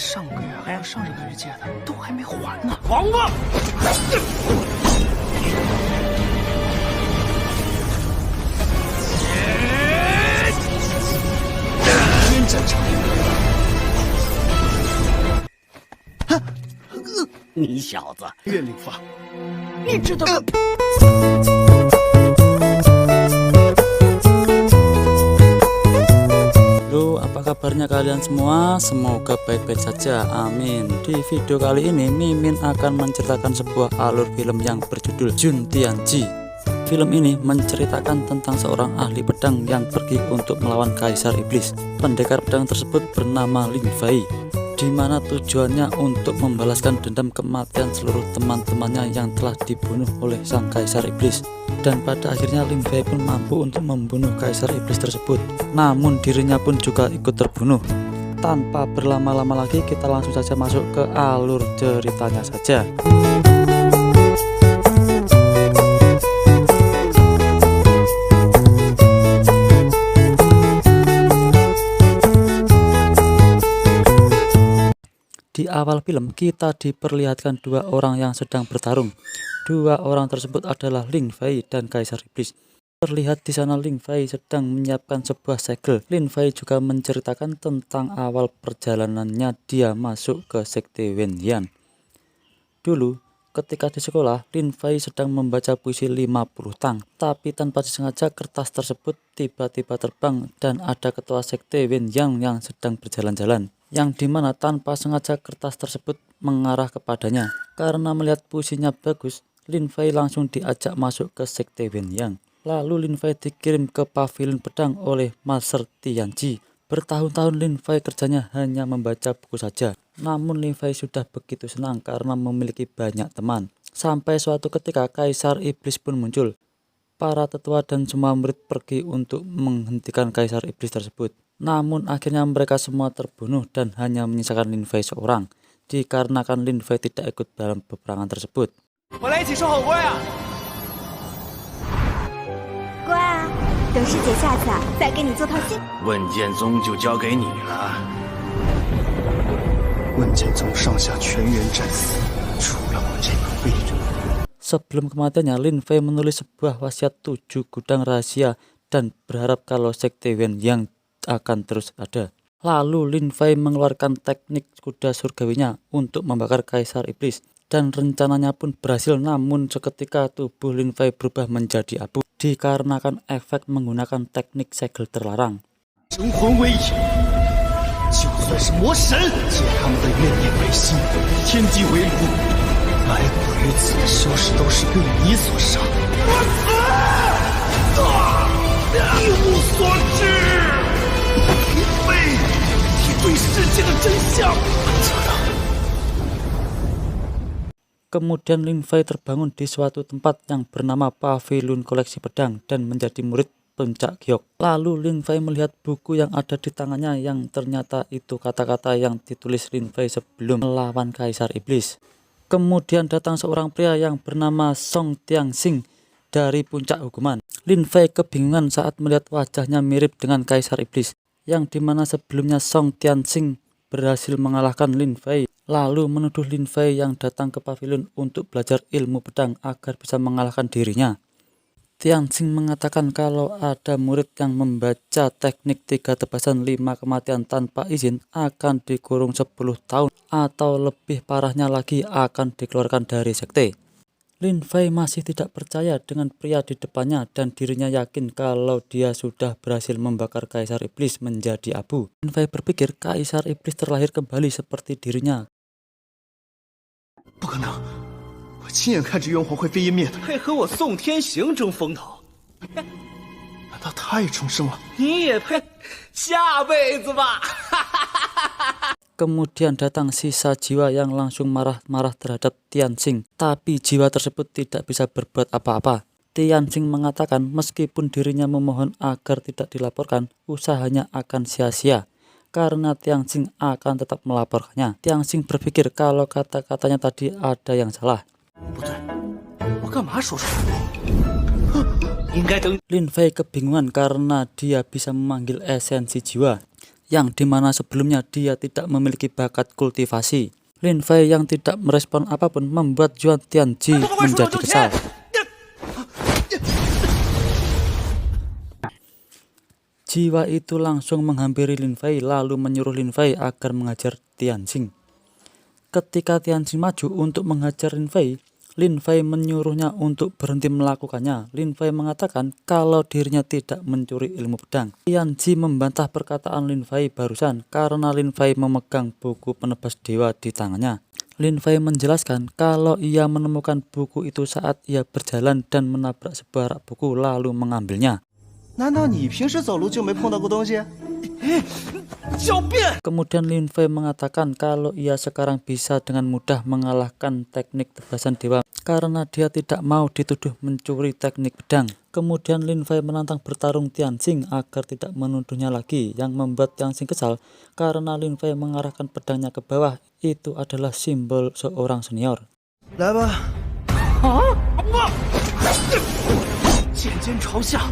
上个月还有上上个月借的，都还没还呢。王八！天战场，你小子，岳领发，你知道个？ Halo, apa kabarnya kalian semua? Semoga baik-baik saja, amin. Di video kali ini Mimin akan menceritakan sebuah alur film yang berjudul Jun Tianji. Film ini menceritakan tentang seorang ahli pedang yang pergi untuk melawan Kaisar Iblis. Pendekar pedang tersebut bernama Lin Fei, di mana tujuannya untuk membalaskan dendam kematian seluruh teman-temannya yang telah dibunuh oleh sang Kaisar Iblis. Dan pada akhirnya Lin Fei pun mampu untuk membunuh Kaisar Iblis tersebut. Namun dirinya pun juga ikut terbunuh. Tanpa berlama-lama lagi, kita langsung saja masuk ke alur ceritanya saja. Di awal film kita diperlihatkan dua orang yang sedang bertarung. Dua orang tersebut adalah Lin Fei dan Kaisar Iblis. Terlihat di sana Lin Fei sedang menyiapkan sebuah segel. Lin Fei juga menceritakan tentang awal perjalanannya dia masuk ke sekte Wen Yan. Dulu, ketika di sekolah, Lin Fei sedang membaca puisi 50 tang. Tapi tanpa disengaja kertas tersebut tiba-tiba terbang dan ada ketua sekte Wen Yang yang sedang berjalan-jalan. Yang dimana tanpa sengaja kertas tersebut mengarah kepadanya. Karena melihat puisinya bagus, Lin Fei langsung diajak masuk ke sekte Wen Yang. Lalu Lin Fei dikirim ke pavilion pedang oleh Master Tianji. Bertahun-tahun Lin Fei kerjanya hanya membaca buku saja. Namun Lin Fei sudah begitu senang karena memiliki banyak teman. Sampai suatu ketika Kaisar Iblis pun muncul. Para tetua dan semua murid pergi untuk menghentikan Kaisar Iblis tersebut. Namun akhirnya mereka semua terbunuh dan hanya menyisakan Lin Fei seorang. Dikarenakan Lin Fei tidak ikut dalam peperangan tersebut. 我来一起收好乖啊！乖啊，等师姐下次再给你做套戏。问剑宗就交给你了。问剑宗上下全员战死，除了我这个废人。 Sebelum kematiannya, Lin Fei menulis sebuah wasiat 7 gudang rahasia dan berharap kalau sekte Wen Yang akan terus ada. Lalu Lin Fei mengeluarkan teknik kuda surgawinya untuk membakar Kaisar Iblis. Dan rencananya pun berhasil, namun seketika tubuh Lin Fei berubah menjadi abu dikarenakan efek menggunakan teknik segel terlarang. 神魂为影，就算是魔神，借他们的怨念为心，天地为炉，来古于此的修士都是被你所杀。我死！一无所知，你非你对世界的真相。假的。 Kemudian Lin Fei terbangun di suatu tempat yang bernama Pavilion Koleksi Pedang dan menjadi murid Puncak Giok. Lalu Lin Fei melihat buku yang ada di tangannya yang ternyata itu kata-kata yang ditulis Lin Fei sebelum melawan Kaisar Iblis. Kemudian datang seorang pria yang bernama Song Tianxing dari Puncak Hukuman. Lin Fei kebingungan saat melihat wajahnya mirip dengan Kaisar Iblis, yang dimana sebelumnya Song Tianxing berhasil mengalahkan Lin Fei. Lalu menuduh Lin Fei yang datang ke pavilion untuk belajar ilmu pedang agar bisa mengalahkan dirinya. Tianxing mengatakan kalau ada murid yang membaca teknik 3 tebasan 5 kematian tanpa izin akan dikurung 10 tahun atau lebih parahnya lagi akan dikeluarkan dari sekte. Lin Fei masih tidak percaya dengan pria di depannya dan dirinya yakin kalau dia sudah berhasil membakar Kaisar Iblis menjadi abu. Lin Fei berpikir Kaisar Iblis terlahir kembali seperti dirinya. 不可能！我亲眼看着元皇会飞烟灭的，配合我宋天行争风头，难道他也重生了？你也配？下辈子吧！ Kemudian datang sisa jiwa yang langsung marah-marah terhadap Tianxing, tapi jiwa tersebut tidak bisa berbuat apa-apa. Tianxing mengatakan meskipun dirinya memohon agar tidak dilaporkan, usahanya akan sia-sia. Karena Tianxing akan tetap melaporkannya. Tianxing berpikir kalau kata-katanya tadi ada yang salah. 不对，我干嘛说出来？应该等。 Lin Fei kebingungan karena dia bisa memanggil esensi jiwa. yang dimana sebelumnya dia tidak memiliki bakat kultivasi. Lin Fei yang tidak merespon apapun membuat Yuan Tianji menjadi kesal. Jiwa itu langsung menghampiri Lin Fei lalu menyuruh Lin Fei agar mengajar Tianjing. Ketika Tianjing maju untuk menghajar Lin Fei menyuruhnya untuk berhenti melakukannya. Lin Fei mengatakan kalau dirinya tidak mencuri ilmu pedang. Tianjing membantah perkataan Lin Fei barusan karena Lin Fei memegang buku penebas dewa di tangannya. Lin Fei menjelaskan kalau ia menemukan buku itu saat ia berjalan dan menabrak sebuah rak buku lalu mengambilnya. 难道你平时走路就没碰到过东西？ 狡辩！ Kemudian Lin Fei mengatakan kalau ia sekarang bisa dengan mudah mengalahkan teknik tebasan dewa karena dia tidak mau dituduh mencuri teknik pedang. Kemudian Lin Fei menantang bertarung Tianjing agar tidak menuduhnya lagi, yang membuat Tianjing kesal karena Lin Fei mengarahkan pedangnya ke bawah. Itu adalah simbol seorang senior. 来吧， 剑尖朝下，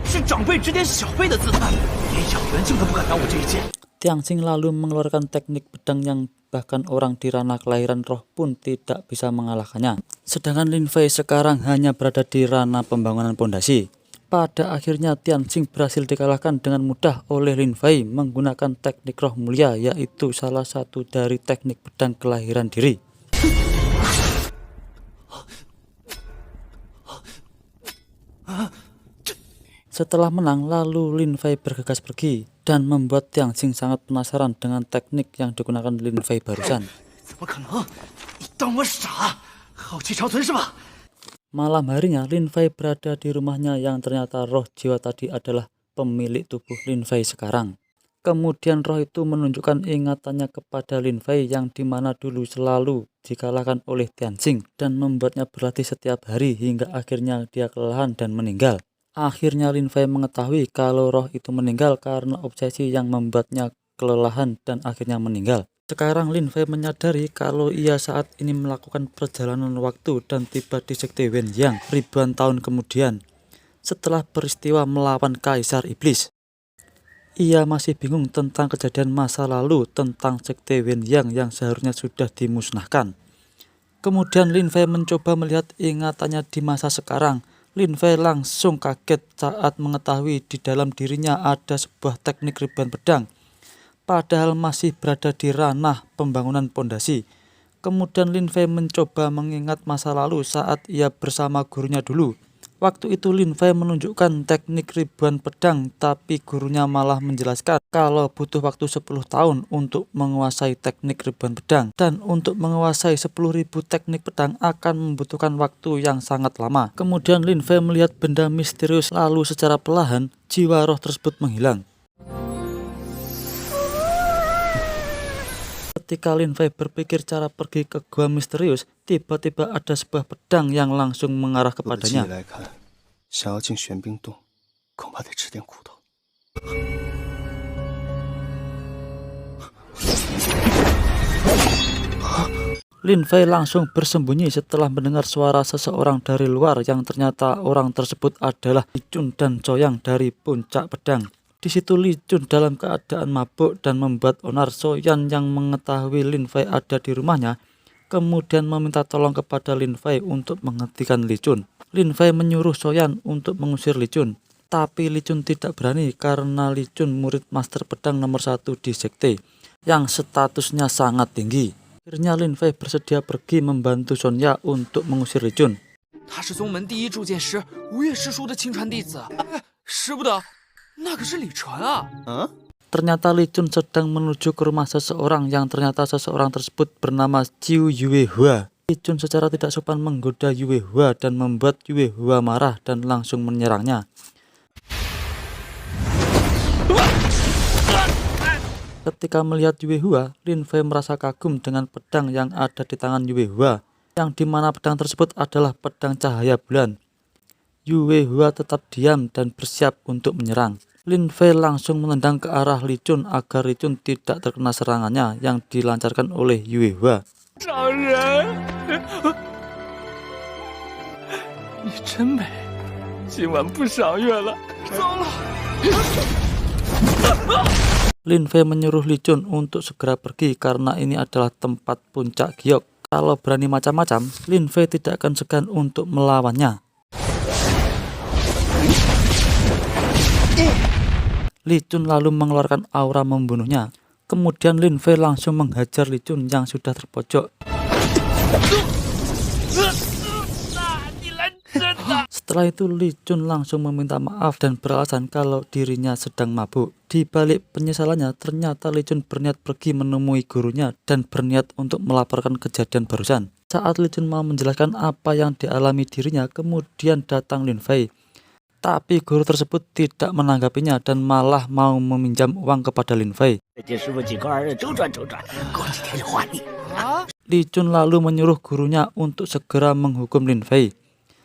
是长辈指点小辈的姿态，连养元庆都不敢挡我这一剑。 Tianjing lalu mengeluarkan teknik pedang yang bahkan orang di ranah kelahiran roh pun tidak bisa mengalahkannya. Sedangkan Lin Fei sekarang hanya berada di ranah pembangunan pondasi. Pada akhirnya Tianjing berhasil dikalahkan dengan mudah oleh Lin Fei menggunakan teknik roh mulia, yaitu salah satu dari teknik pedang kelahiran diri. Setelah menang, lalu Lin Fei bergegas pergi dan membuat Tianjing sangat penasaran dengan teknik yang digunakan Lin Fei barusan. 怎么可能？你当我傻？好气长存是吧？ Malam harinya, Lin Fei berada di rumahnya yang ternyata roh jiwa tadi adalah pemilik tubuh Lin Fei sekarang. Kemudian roh itu menunjukkan ingatannya kepada Lin Fei yang dimana dulu selalu dikalahkan oleh Tianjing dan membuatnya berlatih setiap hari hingga akhirnya dia kelelahan dan meninggal. Akhirnya Lin Fei mengetahui kalau roh itu meninggal karena obsesi yang membuatnya kelelahan dan akhirnya meninggal. Sekarang Lin Fei menyadari kalau ia saat ini melakukan perjalanan waktu dan tiba di Sekte Wenyang ribuan tahun kemudian setelah peristiwa melawan Kaisar Iblis. Ia masih bingung tentang kejadian masa lalu tentang Sekte Wenyang yang seharusnya sudah dimusnahkan. Kemudian Lin Fei mencoba melihat ingatannya di masa sekarang. Lin Fei langsung kaget saat mengetahui di dalam dirinya ada sebuah teknik ribuan pedang, padahal masih berada di ranah pembangunan pondasi. Kemudian Lin Fei mencoba mengingat masa lalu saat ia bersama gurunya dulu. Waktu itu Lin Fei menunjukkan teknik ribuan pedang, tapi gurunya malah menjelaskan kalau butuh waktu 10 tahun untuk menguasai teknik ribuan pedang. Dan untuk menguasai 10.000 teknik pedang akan membutuhkan waktu yang sangat lama. Kemudian Lin Fei melihat benda misterius lalu secara perlahan jiwa roh tersebut menghilang. Ketika Lin Fei berpikir cara pergi ke gua misterius, tiba-tiba ada sebuah pedang yang langsung mengarah 我的记忆 kepadanya. 来看，想要进玄冰洞，恐怕得吃点苦头。 Lin Fei langsung bersembunyi setelah mendengar suara seseorang dari luar yang ternyata orang tersebut adalah Li Chun dan Coyang dari puncak pedang. Di situ Li Chun dalam keadaan mabuk dan membuat onar. Soyan yang mengetahui Lin Fei ada di rumahnya kemudian meminta tolong kepada Lin Fei untuk menghentikan Li Chun. Lin Fei menyuruh Soyan untuk mengusir Li Chun, tapi Li Chun tidak berani karena Li Chun murid master pedang nomor 1 di sekte yang statusnya sangat tinggi. Akhirnya Lin Fei bersedia pergi membantu Sonya untuk mengusir Li Chun. 他是宗门第一铸剑师吴越师叔的亲传弟子，使不得，那可是李传啊！ Ternyata Li Chun sedang menuju ke rumah seseorang yang ternyata seseorang tersebut bernama Jiu Yuehua. Li Chun secara tidak sopan menggoda Yuehua dan membuat Yuehua marah dan langsung menyerangnya. Ketika melihat Yuehua, Lin Fei merasa kagum dengan pedang yang ada di tangan Yuehua, yang dimana pedang tersebut adalah pedang cahaya bulan. Yuehua tetap diam dan bersiap untuk menyerang. Lin Fei langsung menendang ke arah Li Chun agar Li Chun tidak terkena serangannya yang dilancarkan oleh Yuehua. 长人，你真美，今晚不赏月了，走了。Lin Fei menyuruh Li Chun untuk segera pergi karena ini adalah tempat puncak giok. Kalau berani macam-macam, Lin Fei tidak akan segan untuk melawannya. Li Chun lalu mengeluarkan aura membunuhnya. Kemudian Lin Fei langsung menghajar Li Chun yang sudah terpojok. Setelah itu Li Chun langsung meminta maaf dan beralasan kalau dirinya sedang mabuk. Di balik penyesalannya, ternyata Li Chun berniat pergi menemui gurunya dan berniat untuk melaporkan kejadian barusan. Saat Li Chun mau menjelaskan apa yang dialami dirinya, kemudian datang Lin Fei. Tapi guru tersebut tidak menanggapinya dan malah mau meminjam uang kepada Lin Fei. Li Chun lalu menyuruh gurunya untuk segera menghukum Lin Fei.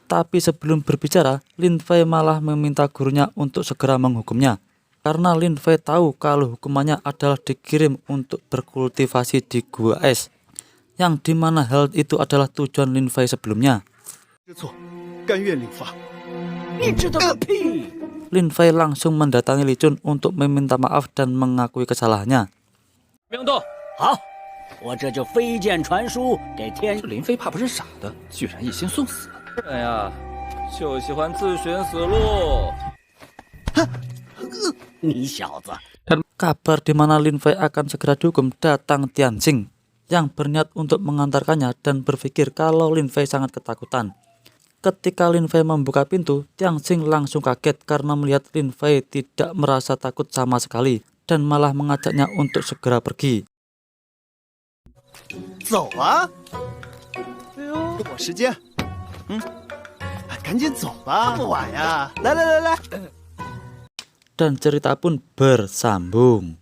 Tapi sebelum berbicara, Lin Fei malah meminta gurunya untuk segera menghukumnya. Karena Lin Fei tahu kalau hukumannya adalah dikirim untuk berkultivasi di Gua Es. Yang dimana hal itu adalah tujuan Lin Fei sebelumnya. Lin Fei langsung mendatangi Li Chun untuk meminta maaf dan mengakui kesalahannya. 明斗，好，我这就飞剑传书给天。这林飞怕不是傻的，居然一心送死。人呀，就喜欢自寻死路。你小子！ Dan kabar di mana Lin Fei akan segera dihukum datang Tianxing yang berniat untuk mengantarkannya dan berpikir kalau Lin Fei sangat ketakutan. Ketika Lin Fei membuka pintu, Tianxing langsung kaget karena melihat Lin Fei tidak merasa takut sama sekali dan malah mengajaknya untuk segera pergi. 走啊！给我时间。赶紧走吧，不晚呀！来来来来。 Dan cerita pun bersambung.